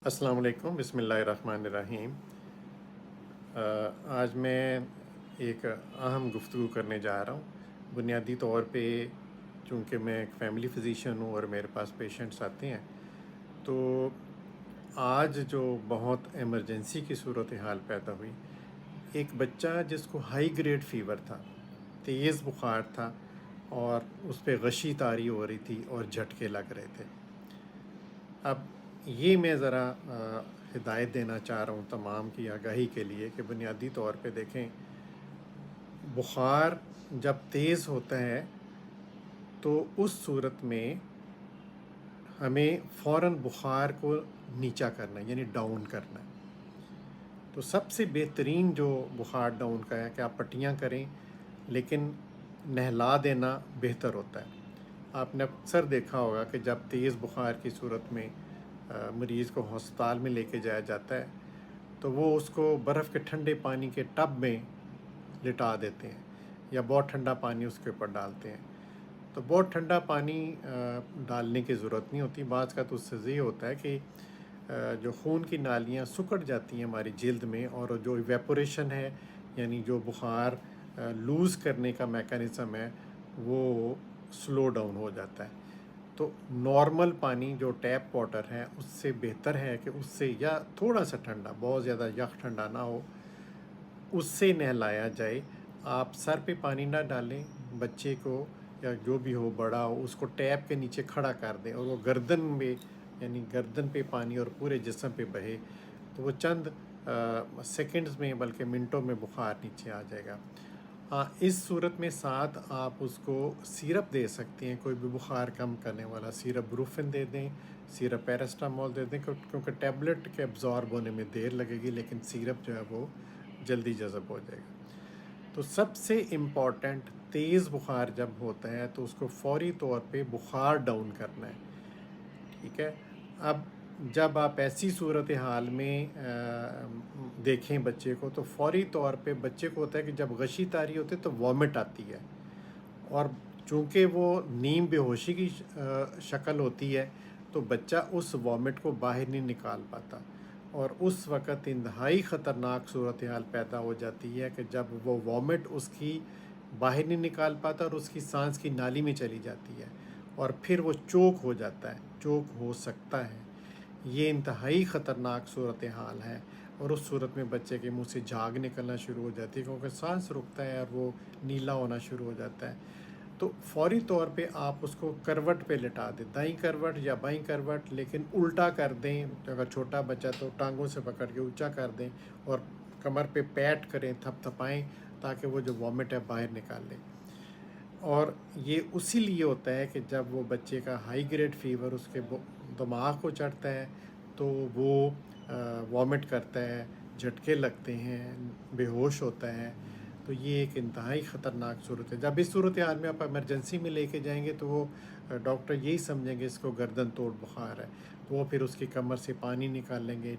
السلام علیکم، بسم اللہ الرحمن الرحیم۔ آج میں ایک اہم گفتگو کرنے جا رہا ہوں۔ بنیادی طور پہ چونکہ میں ایک فیملی فزیشین ہوں اور میرے پاس پیشنٹس آتے ہیں، تو آج جو بہت ایمرجنسی کی صورتحال پیدا ہوئی، ایک بچہ جس کو ہائی گریڈ فیور تھا، تیز بخار تھا اور اس پہ غشی طاری ہو رہی تھی اور جھٹکے لگ رہے تھے۔ اب یہ میں ذرا ہدایت دینا چاہ رہا ہوں تمام کی آگاہی کے لیے کہ بنیادی طور پہ دیکھیں، بخار جب تیز ہوتا ہے تو اس صورت میں ہمیں فوراً بخار کو نیچا کرنا ہے، یعنی ڈاؤن کرنا ہے۔ تو سب سے بہترین جو بخار ڈاؤن کا ہے کہ آپ پٹیاں کریں، لیکن نہلا دینا بہتر ہوتا ہے۔ آپ نے اکثر دیکھا ہوگا کہ جب تیز بخار کی صورت میں مریض کو ہسپتال میں لے کے جایا جاتا ہے تو وہ اس کو برف کے ٹھنڈے پانی کے ٹب میں لٹا دیتے ہیں یا بہت ٹھنڈا پانی اس کے اوپر ڈالتے ہیں۔ تو بہت ٹھنڈا پانی ڈالنے کی ضرورت نہیں ہوتی۔ بعض کا تو اس سے یہ ہوتا ہے کہ جو خون کی نالیاں سکڑ جاتی ہیں ہماری جلد میں، اور جو ایویپوریشن ہے یعنی جو بخار لوز کرنے کا میکانزم ہے وہ سلو ڈاؤن ہو جاتا ہے۔ تو نارمل پانی جو ٹیپ واٹر ہے اس سے بہتر ہے کہ اس سے یا تھوڑا سا ٹھنڈا، بہت زیادہ یخ ٹھنڈا نہ ہو، اس سے نہلایا جائے۔ آپ سر پہ پانی نہ ڈالیں، بچے کو یا جو بھی ہو بڑا ہو اس کو ٹیپ کے نیچے کھڑا کر دیں اور وہ گردن میں، یعنی گردن پہ پانی اور پورے جسم پہ بہے، تو وہ چند سیکنڈز میں بلکہ منٹوں میں بخار نیچے آ جائے گا۔ اس صورت میں ساتھ آپ اس کو سیرپ دے سکتے ہیں، کوئی بھی بخار کم کرنے والا سیرپ بروفن دے دیں، سیرپ پیراسٹامول دے دیں، کیونکہ ٹیبلٹ کے ابزارب ہونے میں دیر لگے گی لیکن سیرپ جو ہے وہ جلدی جذب ہو جائے گا۔ تو سب سے امپورٹنٹ، تیز بخار جب ہوتا ہے تو اس کو فوری طور پہ بخار ڈاؤن کرنا ہے، ٹھیک ہے۔ اب جب آپ ایسی صورتحال میں دیکھیں بچے کو، تو فوری طور پہ بچے کو ہوتا ہے کہ جب غشی طاری ہوتی ہے تو وامٹ آتی ہے، اور چونکہ وہ نیم بے ہوشی کی شکل ہوتی ہے تو بچہ اس وامٹ کو باہر نہیں نکال پاتا، اور اس وقت انتہائی خطرناک صورتحال پیدا ہو جاتی ہے کہ جب وہ وامٹ اس کی باہر نہیں نکال پاتا اور اس کی سانس کی نالی میں چلی جاتی ہے، اور پھر وہ چوک ہو جاتا ہے، چوک ہو سکتا ہے۔ یہ انتہائی خطرناک صورتحال ہے، اور اس صورت میں بچے کے منہ سے جھاگ نکلنا شروع ہو جاتی ہے کیونکہ سانس رکتا ہے اور وہ نیلا ہونا شروع ہو جاتا ہے۔ تو فوری طور پہ آپ اس کو کروٹ پہ لٹا دیں، دائیں کروٹ یا بائیں کروٹ، لیکن الٹا کر دیں۔ اگر چھوٹا بچہ تو ٹانگوں سے پکڑ کے اونچا کر دیں اور کمر پہ پیٹ کریں، تھپ تھپائیں تاکہ وہ جو وامٹ ہے باہر نکال لیں۔ اور یہ اسی لیے ہوتا ہے کہ جب وہ بچے کا ہائی گریڈ فیور اس کے دماغ کو چڑھتا ہے تو وہ وامٹ کرتا ہے، جھٹکے لگتے ہیں، بے ہوش ہوتا ہے۔ تو یہ ایک انتہائی خطرناک صورت ہے۔ جب اس صورتحال میں آپ ایمرجنسی میں لے کے جائیں گے تو وہ ڈاکٹر یہی سمجھیں گے اس کو گردن توڑ بخار ہے، تو وہ پھر اس کی کمر سے پانی نکال لیں گے،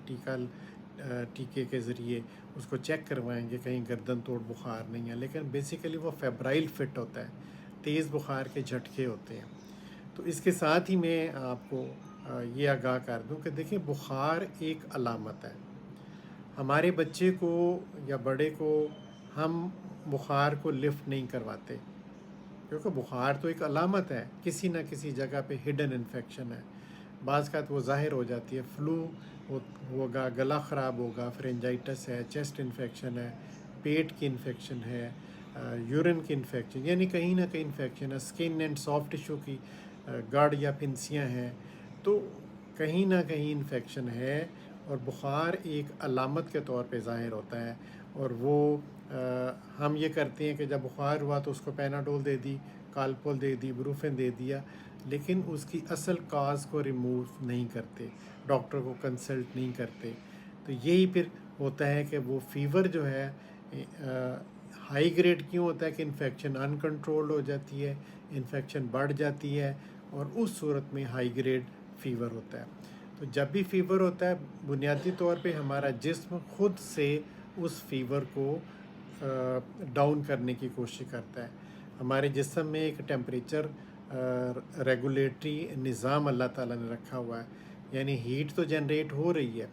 ٹیکے کے ذریعے اس کو چیک کروائیں گے کہیں گردن توڑ بخار نہیں ہے، لیکن بیسیکلی وہ فیبرائل فٹ ہوتا ہے، تیز بخار کے جھٹکے ہوتے ہیں۔ تو اس کے ساتھ ہی میں آپ کو یہ آگاہ کر دوں کہ دیکھیں، بخار ایک علامت ہے۔ ہمارے بچے کو یا بڑے کو ہم بخار کو لفٹ نہیں کرواتے، کیونکہ بخار تو ایک علامت ہے، کسی نہ کسی جگہ پہ ہڈن انفیکشن ہے۔ بعض کا تو وہ ظاہر ہو جاتی ہے، فلو ہوگا، گلا خراب ہوگا، فرنجائٹس ہے، چیسٹ انفیکشن ہے، پیٹ کی انفیکشن ہے، یورین کی انفیکشن، یعنی کہیں نہ کہیں انفیکشن ہے، سکن اینڈ سافٹ ٹیشو کی گڑ یا پھنسیاں ہیں، تو کہیں نہ کہیں انفیکشن ہے، اور بخار ایک علامت کے طور پہ ظاہر ہوتا ہے۔ اور وہ ہم یہ کرتے ہیں کہ جب بخار ہوا تو اس کو پیناڈول دے دی، کالپول دے دی، بروفن دے دیا، لیکن اس کی اصل کاز کو ریموو نہیں کرتے، ڈاکٹر کو کنسلٹ نہیں کرتے۔ تو یہی پھر ہوتا ہے کہ وہ فیور جو ہے ہائی گریڈ کیوں ہوتا ہے کہ انفیکشن ان کنٹرول ہو جاتی ہے، انفیکشن بڑھ جاتی ہے، اور اس صورت میں ہائی گریڈ فیور ہوتا ہے۔ تو جب بھی فیور ہوتا ہے بنیادی طور پہ ہمارا جسم خود سے اس فیور کو ڈاؤن کرنے کی کوشش کرتا ہے۔ ہمارے جسم میں ایک ٹیمپریچر ریگولیٹری نظام اللہ تعالیٰ نے رکھا ہوا ہے یعنی ہیٹ تو جنریٹ ہو رہی ہے.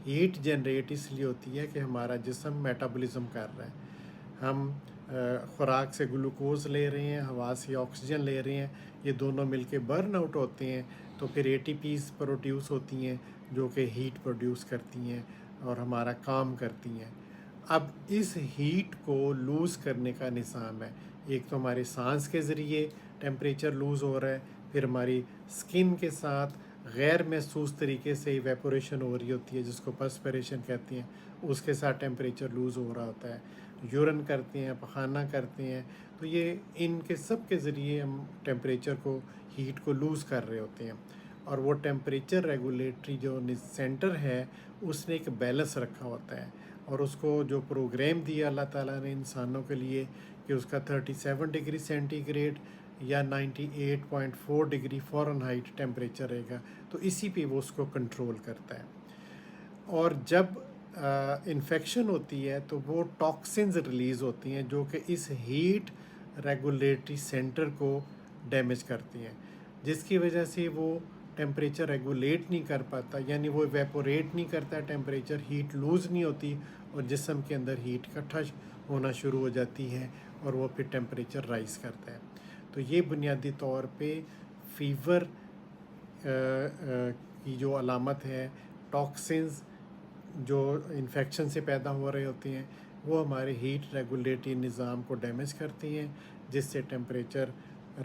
ہیٹ جنریٹ اس لیے ہوتی ہے کہ ہمارا جسم میٹابولزم کر رہا ہے. ہم خوراک سے گلوکوز لے رہے ہیں، ہوا سے آکسیجن لے رہے ہیں، یہ دونوں مل کے برن آؤٹ ہوتے ہیں، تو پھر اے ٹی پیز پروڈیوس ہوتی ہیں جو کہ ہیٹ پروڈیوس کرتی ہیں اور ہمارا کام کرتی ہیں. اب اس ہیٹ کو لوز کرنے کا نظام ہے. ایک تو ہمارے سانس کے ذریعے ٹیمپریچر لوز ہو رہا ہے، پھر ہماری سکن کے ساتھ غیر محسوس طریقے سے ایویپوریشن ہو رہی ہوتی ہے جس کو پرسپریشن کہتے ہیں، اس کے ساتھ ٹیمپریچر لوز ہو رہا ہوتا ہے. یورن کرتے ہیں، پخانہ کرتے ہیں، تو یہ ان کے سب کے ذریعے ہم ٹیمپریچر کو، ہیٹ کو لوز کر رہے ہوتے ہیں. اور وہ ٹیمپریچر ریگولیٹری جو سینٹر ہے اس نے ایک بیلنس رکھا ہوتا ہے، اور اس کو جو پروگرام دیا اللہ تعالیٰ نے انسانوں کے لیے کہ اس کا 37 ڈگری سینٹی گریڈ یا 98.4 ڈگری فارن ہائٹ ٹیمپریچر رہے گا، تو اسی پہ وہ اس کو کنٹرول کرتا ہے. اور جب انفیکشن ہوتی ہے تو وہ ٹاکسنز ریلیز ہوتی ہیں جو کہ اس ہیٹ ریگولیٹری سینٹر کو ڈیمیج کرتی ہیں، جس کی وجہ سے وہ ٹیمپریچر ریگولیٹ نہیں کر پاتا، یعنی وہ ایویپوریٹ نہیں کرتا ٹیمپریچر، ہیٹ لوز نہیں ہوتی اور جسم کے اندر ہیٹ اکٹھا ہونا شروع ہو جاتی ہے اور وہ پھر ٹیمپریچر رائز کرتا ہے. تو یہ بنیادی طور پہ فیور کی جو علامت ہے، ٹاکسنز جو انفیکشن سے پیدا ہو رہے ہوتے ہیں وہ ہمارے ہیٹ ریگولیٹری نظام کو ڈیمیج کرتی ہیں، جس سے ٹیمپریچر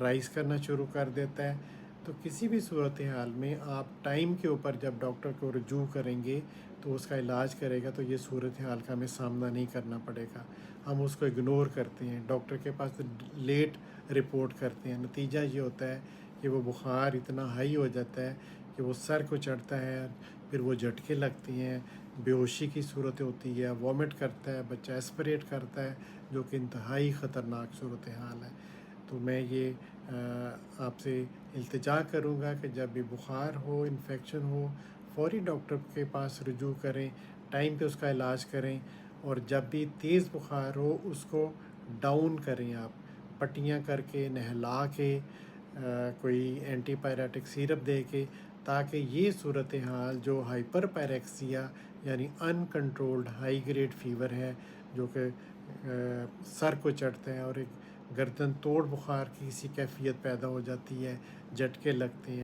رائز کرنا شروع کر دیتا ہے. تو کسی بھی صورتحال میں آپ ٹائم کے اوپر جب ڈاکٹر کو رجوع کریں گے تو اس کا علاج کرے گا تو یہ صورتحال کا ہمیں سامنا نہیں کرنا پڑے گا. ہم اس کو اگنور کرتے ہیں، ڈاکٹر کے پاس لیٹ رپورٹ کرتے ہیں. نتیجہ یہ ہوتا ہے کہ وہ بخار اتنا ہائی ہو جاتا ہے کہ وہ سر کو چڑھتا ہے، پھر وہ جھٹکے لگتی ہیں، بے ہوشی کی صورت ہوتی ہے، وامٹ کرتا ہے، بچہ ایسپریٹ کرتا ہے، جو کہ انتہائی خطرناک صورتحال ہے. تو میں یہ آپ سے التجا کروں گا کہ جب بھی بخار ہو، انفیکشن ہو، فوری ڈاکٹر کے پاس رجوع کریں، ٹائم پہ اس کا علاج کریں. اور جب بھی تیز بخار ہو اس کو ڈاؤن کریں، آپ پٹیاں کر کے، نہلا کے، کوئی اینٹی پائریٹک سیرپ دے کے، تاکہ یہ صورتحال جو ہائپر پیریکسیا یعنی ان کنٹرولڈ ہائی گریڈ فیور ہے جو کہ سر کو چڑھتا ہے اور ایک گردن توڑ بخار کی سی کیفیت پیدا ہو جاتی ہے، جھٹکے لگتے ہیں.